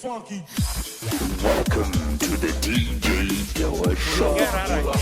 funky. Welcome to the DJ Dilla Show. Get out of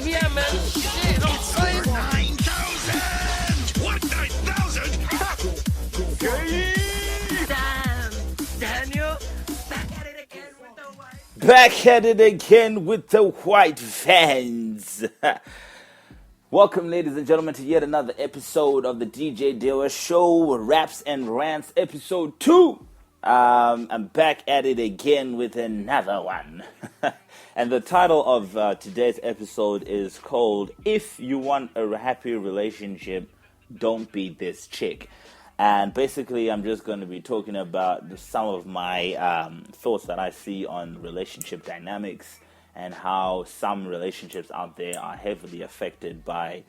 here, man. Shit, I'm saying. 9,000! What, 9,000? Damn, Daniel. Back at it again with the white. Back at it again with the white fans. Welcome, ladies and gentlemen, to yet another episode of the DJ Dilla Show, Raps and Rants, episode 2. I'm back at it again with another one. And the title of today's episode is called, If You Want a Happy Relationship, Don't Be This Chick. And basically, I'm just going to be talking about some of my thoughts that I see on relationship dynamics and how some relationships out there are heavily affected by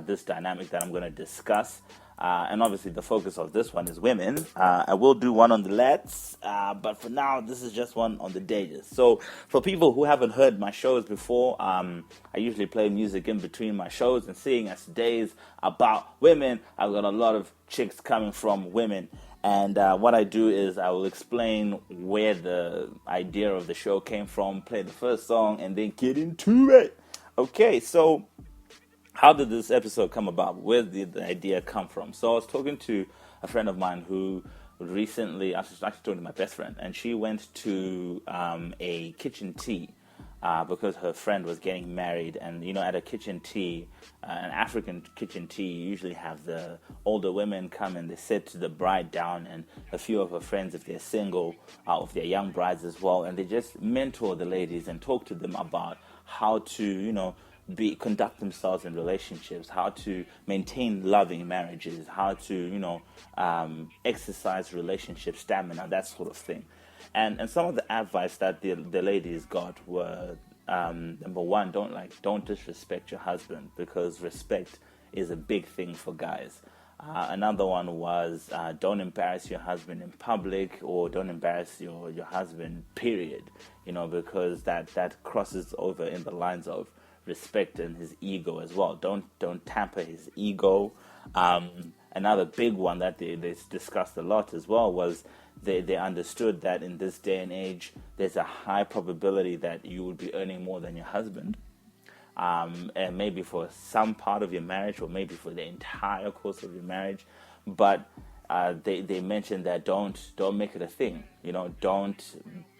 this dynamic that I'm going to discuss. And obviously, the focus of this one is women. I will do one on the lads, but for now, this is just one on the days. So, for people who haven't heard my shows before, I usually play music in between my shows, and seeing as today's about women, I've got a lot of chicks coming from women. And what I do is I will explain where the idea of the show came from, play the first song, and then get into it. Okay, so how did this episode come about? Where did the idea come from? So I was talking to a friend of mine who recently, I was actually talking to my best friend, and she went to a kitchen tea because her friend was getting married. And, you know, at a kitchen tea, an African kitchen tea, you usually have the older women come and they sit to the bride down, and a few of her friends, if they're single, if they're young brides as well, and they just mentor the ladies and talk to them about how to, you know, conduct themselves in relationships, how to maintain loving marriages, how to, you know, exercise relationship stamina, that sort of thing. And some of the advice that the ladies got were, number one, don't disrespect your husband, because respect is a big thing for guys. Another one was don't embarrass your husband in public, or don't embarrass your husband, period, you know, because that crosses over in the lines of respect and his ego as well. Don't tamper his ego. Another big one that they discussed a lot as well was they understood that in this day and age, there's a high probability that you would be earning more than your husband. And maybe for some part of your marriage, or maybe for the entire course of your marriage. But they mentioned that don't make it a thing. You know, don't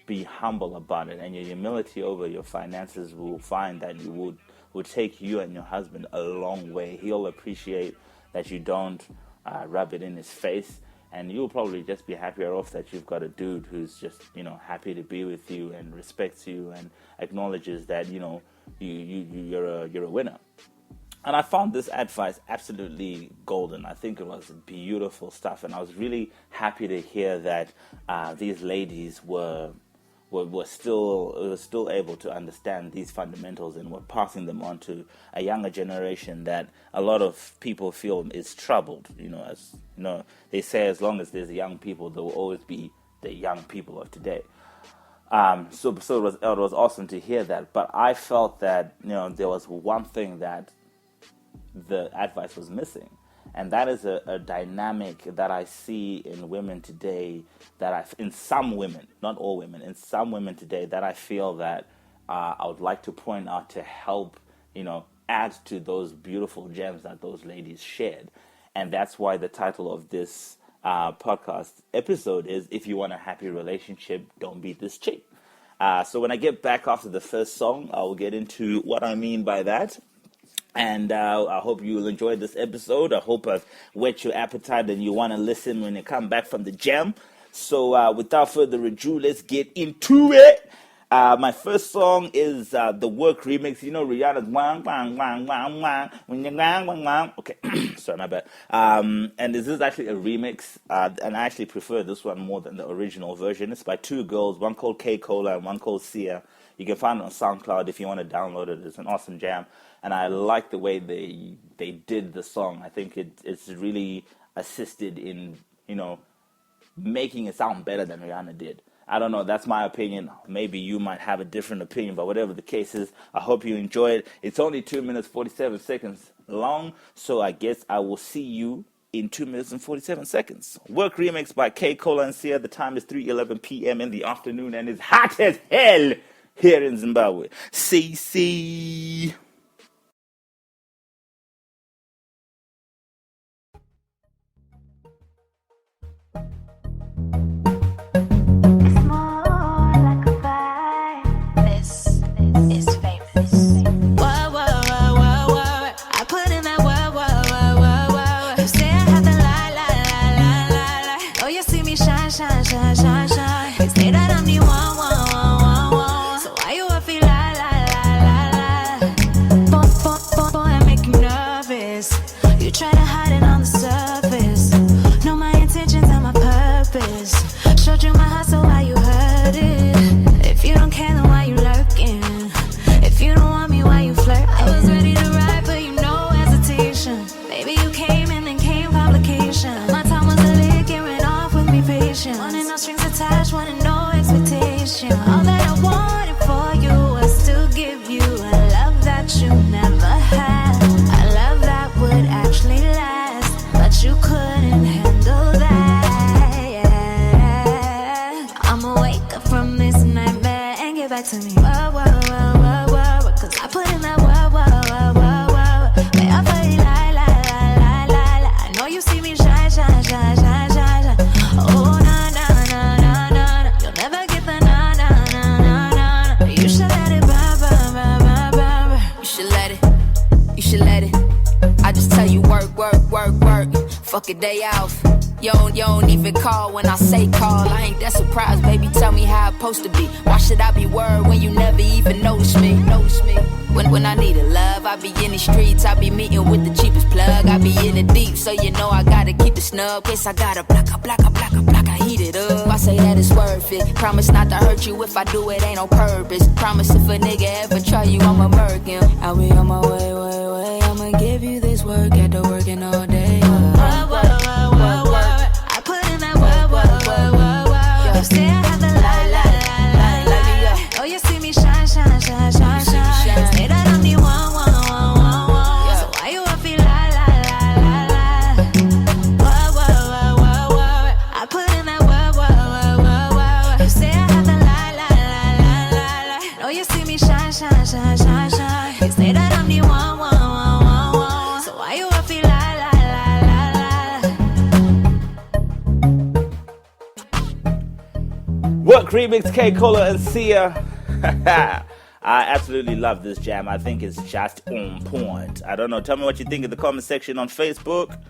be humble about it, and your humility over your finances will find that you will take you and your husband a long way. He'll appreciate that you don't rub it in his face, and you'll probably just be happier off that you've got a dude who's just, you know, happy to be with you and respects you and acknowledges that, you know, you're a winner. And I found this advice absolutely golden. I think it was beautiful stuff, and I was really happy to hear that these ladies were still able to understand these fundamentals and were passing them on to a younger generation that a lot of people feel is troubled. You know, as you know, they say as long as there's young people, there will always be the young people of today. So it was awesome to hear that. But I felt that, you know, there was one thing that the advice was missing. And that is a dynamic that I see in women today, in some women, not all women, in some women today, that I feel that I would like to point out to help, you know, add to those beautiful gems that those ladies shared. And that's why the title of this podcast episode is, If You Want a Happy Relationship, Don't Be This Chick. So when I get back after the first song, I will get into what I mean by that. And I hope you will enjoy this episode. I hope I've whet your appetite and you want to listen when you come back from the jam. So without further ado, let's get into it. My first song is the Work remix. You know, Rihanna's wang, wang, wang, wang, wang, wang, wang, wang, wang. Okay, sorry, my bad. And this is actually a remix. And I actually prefer this one more than the original version. It's by two girls, one called K-Cola and one called Sia. You can find it on SoundCloud if you want to download it. It's an awesome jam. And I like the way they did the song. I think it's really assisted in, you know, making it sound better than Rihanna did. I don't know, that's my opinion. Maybe you might have a different opinion, but whatever the case is, I hope you enjoy it. It's only 2 minutes, 47 seconds long, so I guess I will see you in 2 minutes and 47 seconds. Work remix by K. Cola and Sia. The time is 3:11 p.m. in the afternoon and it's hot as hell here in Zimbabwe. CC. Fuck a day off. You don't even call when I say call. I ain't that surprised, baby. Tell me how I'm supposed to be. Why should I be worried when you never even notice me? When I need a love, I be in the streets. I be meeting with the cheapest plug. I be in the deep, so you know I gotta keep it snug. Case I gotta block, I heat it up. I say that it's worth it. Promise not to hurt you if I do it, ain't on purpose. Promise if a nigga ever try you, I'ma murk him. I'll be on my way. I'ma give you this work after working all day. Work remix K. Cola and Sia. I absolutely love this jam. I think it's just on point. I don't know. Tell me what you think in the comment section on Facebook.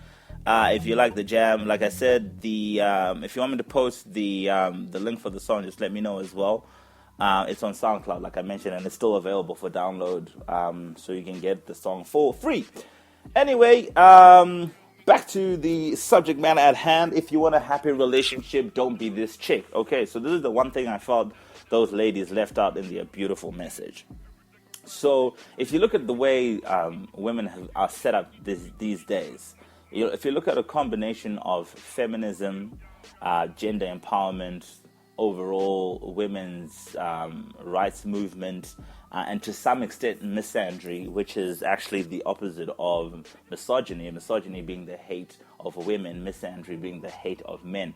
If you like the jam, like I said, if you want me to post the link for the song, just let me know as well. It's on SoundCloud, like I mentioned, and it's still available for download, so you can get the song for free. Anyway, back to the subject matter at hand. If you want a happy relationship, don't be this chick. Okay, so this is the one thing I felt those ladies left out in their beautiful message. So if you look at the way women are set up these days, if you look at a combination of feminism, gender empowerment, overall women's rights movement, and to some extent misandry, which is actually the opposite of misogyny, misogyny being the hate of women, misandry being the hate of men.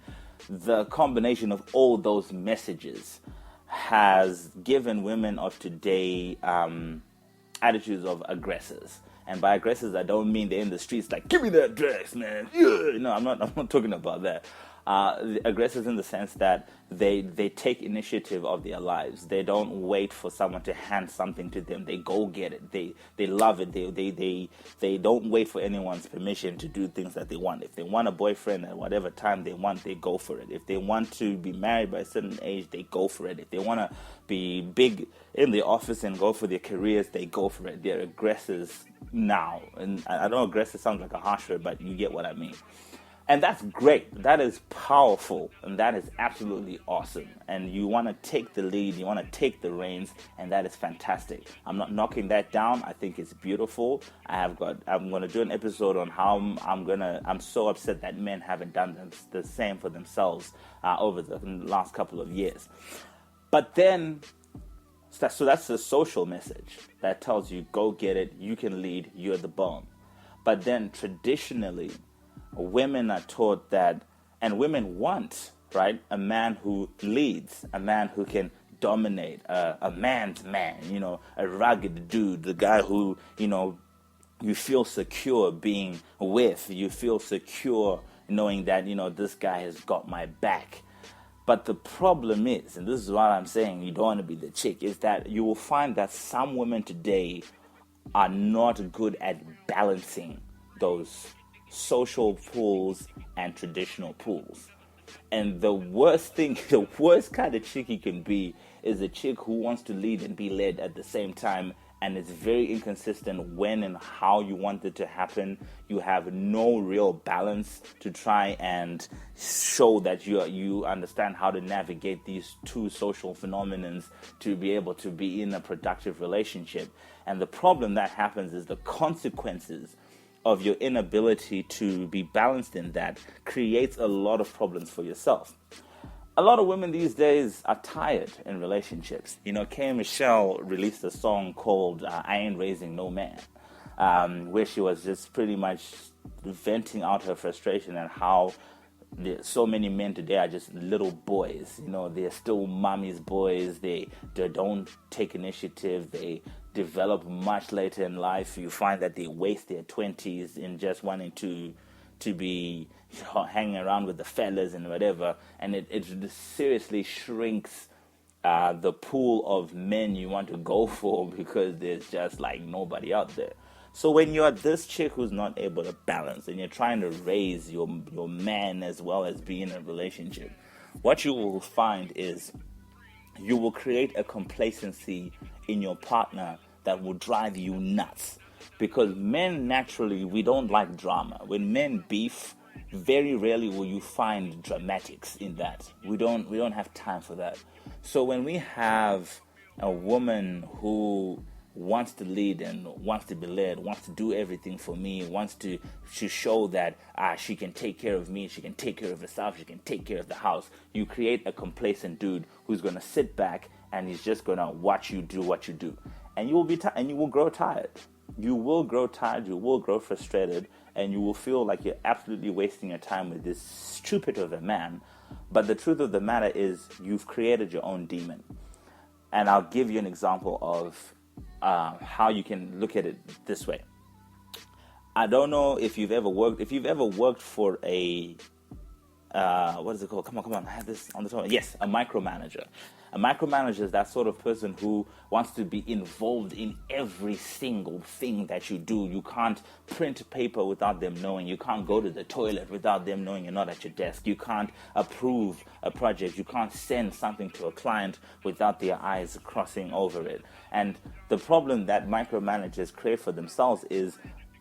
The combination of all those messages has given women of today attitudes of aggressors. And by aggressors, I don't mean they're in the streets like, give me that dress, man. Yeah. No, I'm not talking about that. The aggressors in the sense that they take initiative of their lives. They don't wait for someone to hand something to them. They go get it. They love it. They don't wait for anyone's permission to do things that they want. If they want a boyfriend at whatever time they want, they go for it. If they want to be married by a certain age, they go for it. If they want to be big in the office and go for their careers, they go for it. They're aggressors now. And I know aggressor sounds like a harsh word, but you get what I mean. And that's great. That is powerful. And that is absolutely awesome. And you want to take the lead. You want to take the reins. And that is fantastic. I'm not knocking that down. I think it's beautiful. I'm going to do an episode on how I'm so upset that men haven't done the same for themselves over the last couple of years. But then, so that's the social message that tells you, go get it. You can lead. You're the bomb. But then traditionally, women are taught that, and women want, right, a man who leads, a man who can dominate, a man's man, a rugged dude, the guy who, you feel secure being with, you feel secure knowing that, this guy has got my back. But the problem is, and this is what I'm saying, you don't want to be the chick, is that you will find that some women today are not good at balancing those social pools and traditional pools. And the worst thing, the worst kind of chick you can be is a chick who wants to lead and be led at the same time, and it's very inconsistent when and how you want it to happen. You have no real balance to try and show that you understand how to navigate these two social phenomenons to be able to be in a productive relationship. And the problem that happens is the consequences of your inability to be balanced in that creates a lot of problems for yourself. A lot of women these days are tired in relationships. K. Michelle released a song called I Ain't Raising No Man, where she was just pretty much venting out her frustration and how so many men today are just little boys. They're still mommy's boys. They don't take initiative. They develop much later in life. You find that they waste their 20s in just wanting to be hanging around with the fellas and whatever, and it seriously shrinks the pool of men you want to go for, because there's just like nobody out there. So when you're this chick who's not able to balance and you're trying to raise your man as well as be in a relationship, what you will find is you will create a complacency in your partner that will drive you nuts. Because men naturally, we don't like drama. When men beef, very rarely will you find dramatics in that. We don't have time for that. So when we have a woman who wants to lead and wants to be led, wants to do everything for me, wants to show that she can take care of me, she can take care of herself, she can take care of the house, you create a complacent dude who's going to sit back and he's just going to watch you do what you do. And you will be and you will grow tired. You will grow tired, you will grow frustrated, and you will feel like you're absolutely wasting your time with this stupid of a man. But the truth of the matter is you've created your own demon. And I'll give you an example of how you can look at it this way. I don't know if you've ever worked for a what is it called? Come on, I have this on the top. Yes, a micromanager. A micromanager is that sort of person who wants to be involved in every single thing that you do. You can't print paper without them knowing. You can't go to the toilet without them knowing you're not at your desk. You can't approve a project. You can't send something to a client without their eyes crossing over it. And the problem that micromanagers create for themselves is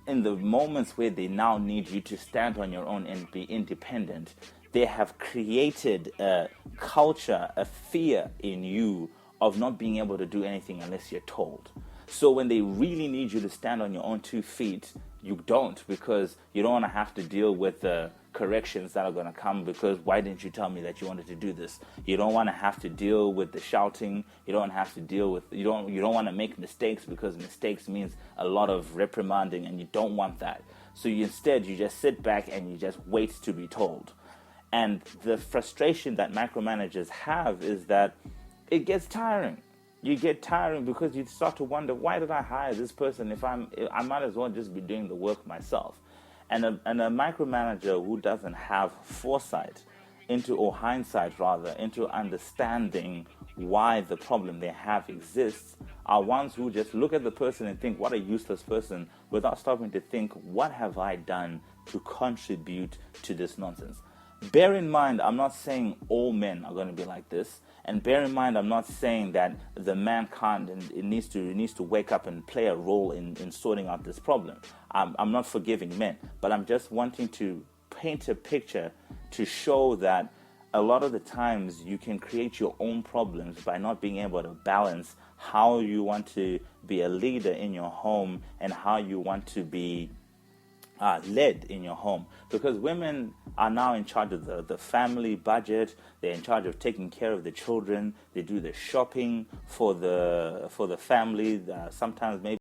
in the moments where they now need you to stand on your own and be independent, they have created a culture, a fear in you of not being able to do anything unless you're told. So when they really need you to stand on your own 2 feet, you don't, because you don't want to have to deal with the corrections that are going to come because why didn't you tell me that you wanted to do this? You don't want to have to deal with the shouting. You don't have to deal with, you don't want to make mistakes because mistakes means a lot of reprimanding and you don't want that. So instead you just sit back and you just wait to be told. And the frustration that micromanagers have is that it gets tiring. You get tiring because you start to wonder, why did I hire this person if I might as well just be doing the work myself? And a micromanager who doesn't have foresight into understanding why the problem they have exists are ones who just look at the person and think, what a useless person, without stopping to think, what have I done to contribute to this nonsense? Bear in mind, I'm not saying all men are going to be like this. And bear in mind, I'm not saying that the man can't and it needs to wake up and play a role in sorting out this problem. I'm not forgiving men, but I'm just wanting to paint a picture to show that a lot of the times you can create your own problems by not being able to balance how you want to be a leader in your home and how you want to be led in your home, because women are now in charge of the family budget. They're in charge of taking care of the children. They do the shopping for the family. Sometimes maybe